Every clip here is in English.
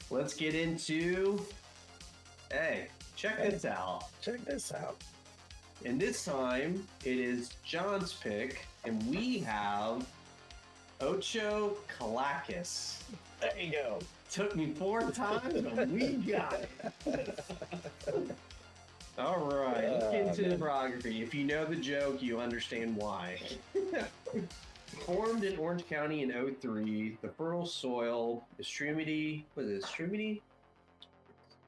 let's get into. Hey, check this out. Check this out. And this time it is John's pick, and we have Ocho Kalacas. There you go. Took me 4 times, but we got it. All right, let's get into the biography. If you know the joke, you understand why. Formed in Orange County in 03, the fertile soil, extremity, was it extremity?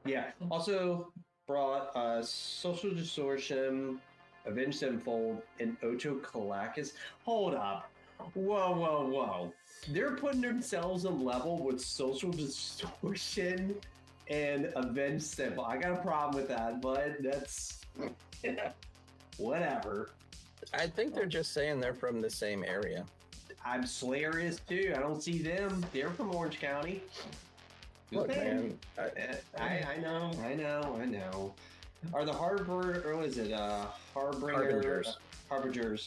Yeah, also brought social distortion, Avenged Sevenfold, and Ocho Kalacas. Hold up. Whoa. They're putting themselves on level with social distortion and Avenged Sevenfold. I got a problem with that, but that's whatever. I think they're just saying they're from the same area. I'm Slayer is too. I don't see them. They're from Orange County. Look, man. I know. Are the harbor or was it harbingers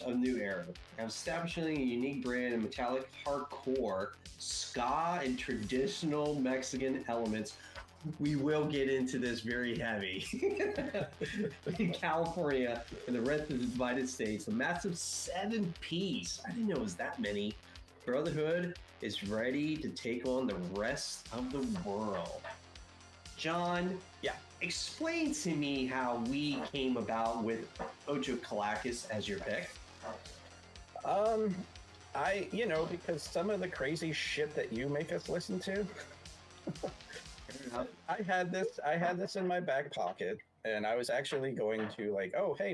of new era, establishing a unique brand of metallic hardcore, ska, and traditional Mexican elements. We will get into this very heavy. In California and the rest of the United States, a massive 7-piece. I didn't know it was that many. Brotherhood is ready to take on the rest of the world. John, explain to me how we came about with Ocho Kalacas as your pick. Because some of the crazy shit that you make us listen to. I had this in my back pocket, and I was actually going to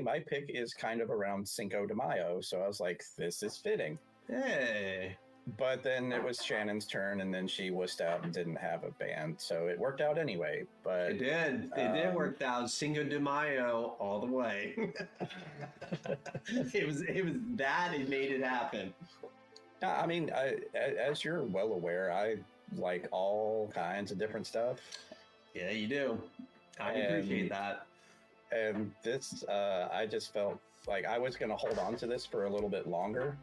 my pick is kind of around Cinco de Mayo, so I was like, this is fitting. Hey. But then it was Shannon's turn, and then she wussed out and didn't have a band, so it worked out anyway. But it did work out. Cinco de Mayo all the way. it was that it made it happen. I mean, as you're well aware, I like all kinds of different stuff. Yeah, you do. I appreciate that. And this, I just felt like I was going to hold on to this for a little bit longer.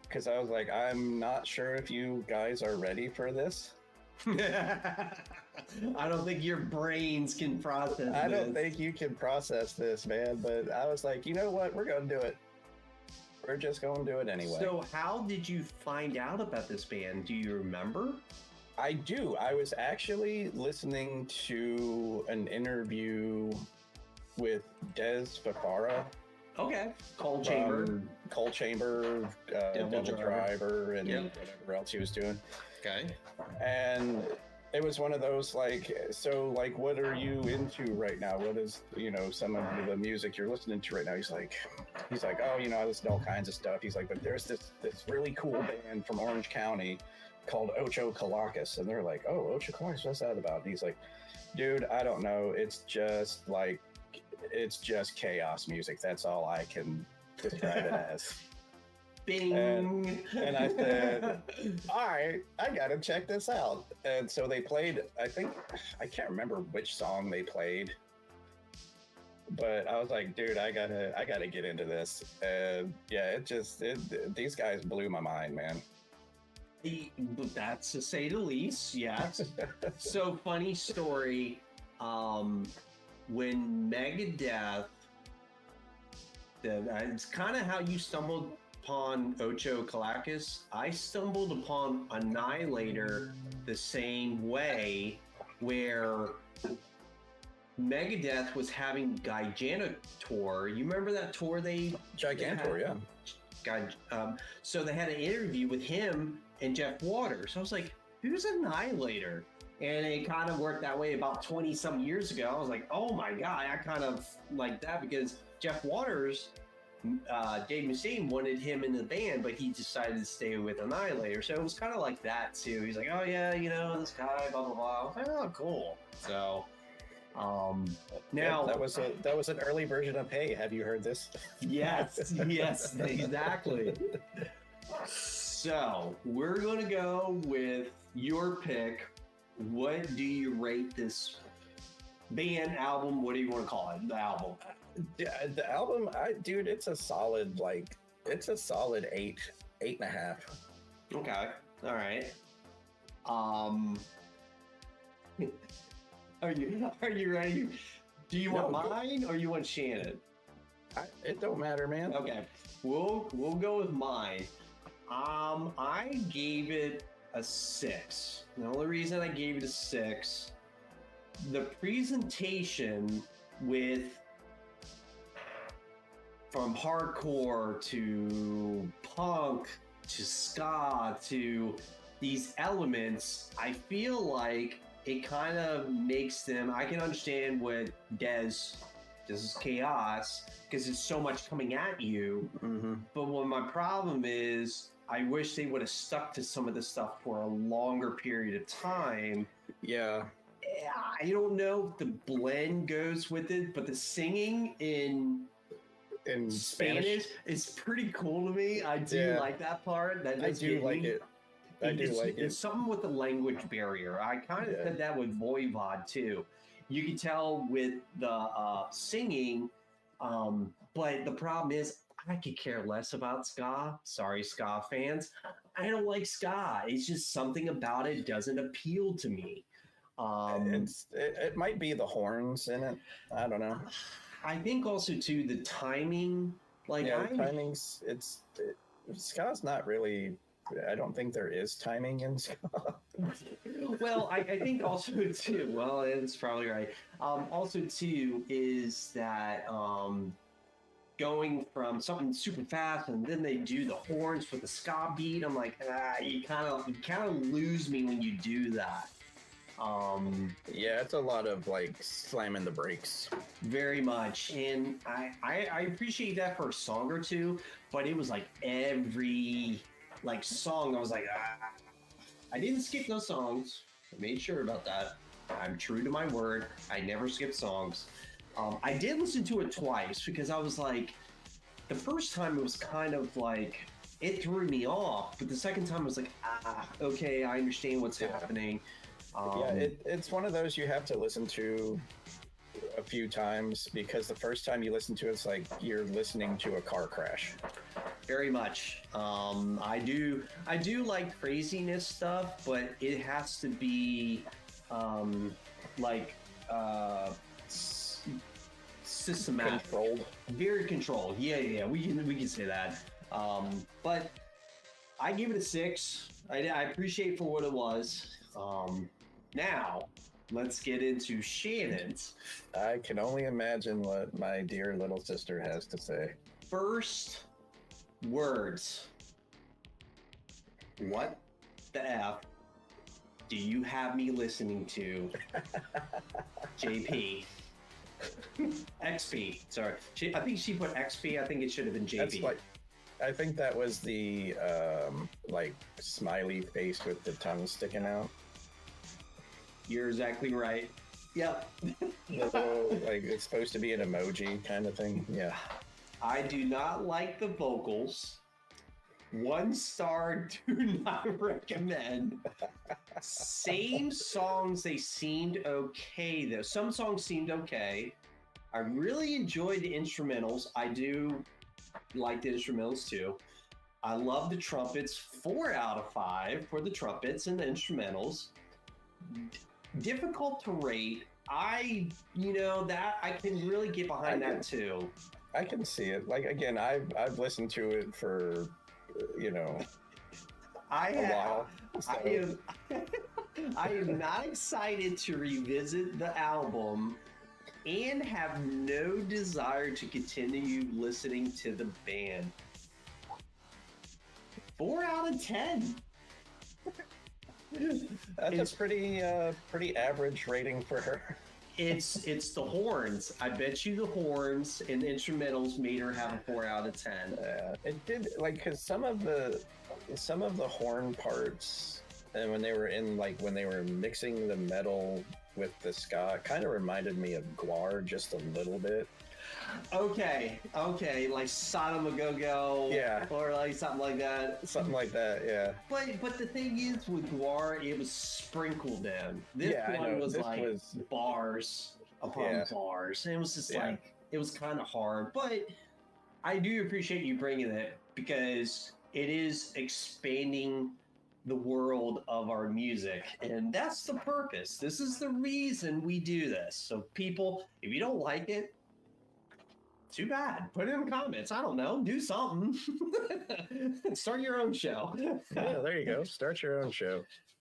Because I was like, I'm not sure if you guys are ready for this. I don't think your brains can process this. I don't think you can process this, man. But I was like, you know what? We're going to do it. We're just going to do it anyway. So how did you find out about this band? Do you remember? I do. I was actually listening to an interview with Des Fafara. Okay. Cold Chamber, Devil Driver, and whatever else he was doing. Okay. And it was one of those what are you into right now? What is, some of the music you're listening to right now? He's like, oh, I listen to all kinds of stuff. He's like, but there's this really cool band from Orange County called Ocho Kalacas. And they're like, oh, Ocho Kalacas, what's that about? And he's like, dude, I don't know. It's just chaos music. That's all I can describe it as. Bing. And I said, all right, I gotta check this out. And so they played, I can't remember which song they played, but I was like, dude, I gotta get into this. And yeah, these guys blew my mind, man. That's to say the least, yes. So funny story, when Megadeth, it's kind of how you stumbled upon Ocho Kalacas. I stumbled upon Annihilator the same way, where Megadeth was having Gigantor. You remember that tour Gigantor, yeah. So they had an interview with him and Jeff Waters. I was like, who's Annihilator? And it kind of worked that way about 20 some years ago. I was like, oh my God, I kind of like that because Jeff Waters, Dave Mustaine wanted him in the band, but he decided to stay with Annihilator. So it was kind of like that too. He's like, oh yeah, this guy, blah, blah, blah. I was like, oh, cool. So now that was an early version of, hey, have you heard this? Yes, exactly. So we're going to go with your pick. What do you rate this band, album? What do you want to call it? The album. The album, dude, it's a solid 8.5. Okay. All right. Are you ready? Do you want No, mine or you want Shannon? It don't matter, man. Okay, we'll go with mine. I gave it a 6. The only reason I gave it a 6, the presentation with from hardcore to punk to ska to these elements, I feel like it kind of makes them. I can understand what this is chaos because it's so much coming at you. Mm-hmm. But what my problem is, I wish they would have stuck to some of the stuff for a longer period of time. Yeah. I don't know if the blend goes with it, but the singing in Spanish is pretty cool to me. I do like that part. I do like it. It's something with the language barrier. I kind of said that with Voivod too. You can tell with the singing, but the problem is I could care less about ska. Sorry, ska fans. I don't like ska. It's just something about it doesn't appeal to me. It might be the horns in it. I don't know. I think also too the timing. Like timing's ska's not really. I don't think there is timing in ska. Well, I think also too. Well, it's probably right. Also too is that going from something super fast and then they do the horns with the ska beat. I'm like, you kind of lose me when you do that. Yeah, it's a lot of like slamming the brakes. Very much, and I appreciate that for a song or two, but it was like every song I was like, I didn't skip those songs. I made sure about that. I'm true to my word. I never skip songs. I did listen to it twice because I was like, the first time it was kind of like it threw me off, but the second time I was like, okay, I understand what's happening. It's one of those you have to listen to a few times because the first time you listen to it, it's like you're listening to a car crash. Very much. I do like craziness stuff, but it has to be systematic, controlled, very controlled. Yeah. We can say that. But I give it a 6. I appreciate for what it was. Now, let's get into Shannon's. I can only imagine what my dear little sister has to say. First words. What the F do you have me listening to? JP. XP. Sorry. I think she put XP. I think it should have been JP. I think that was the smiley face with the tongue sticking out. You're exactly right. Yep. It's supposed to be an emoji kind of thing. Yeah. I do not like the vocals. 1 star, do not recommend. Same songs, they seemed okay though. Some songs seemed okay. I really enjoyed the instrumentals. I do like the instrumentals too. I love the trumpets. 4 out of 5 for the trumpets and the instrumentals. Difficult to rate. That I can really get behind that too. I can see it. Like again, I've listened to it for a while. So. I am not excited to revisit the album and have no desire to continue listening to the band. 4 out of 10. That's a pretty average rating for her. It's the horns. I bet you the horns and the instrumentals made her have a 4 out of 10. It did, because some of the horn parts, and when they were mixing the metal with the ska, kind of reminded me of Guar just a little bit. Okay, like Sodom a Go-Go, yeah, or like something like that. Yeah. But the thing is, with Guar, it was sprinkled in. This one was bars upon bars, and it was just it was kind of hard. But I do appreciate you bringing it because it is expanding the world of our music. And that's the purpose. This is the reason we do this. So people, if you don't like it, too bad. Put it in the comments. I don't know. Do something. Start your own show. Yeah, there you go. Start your own show.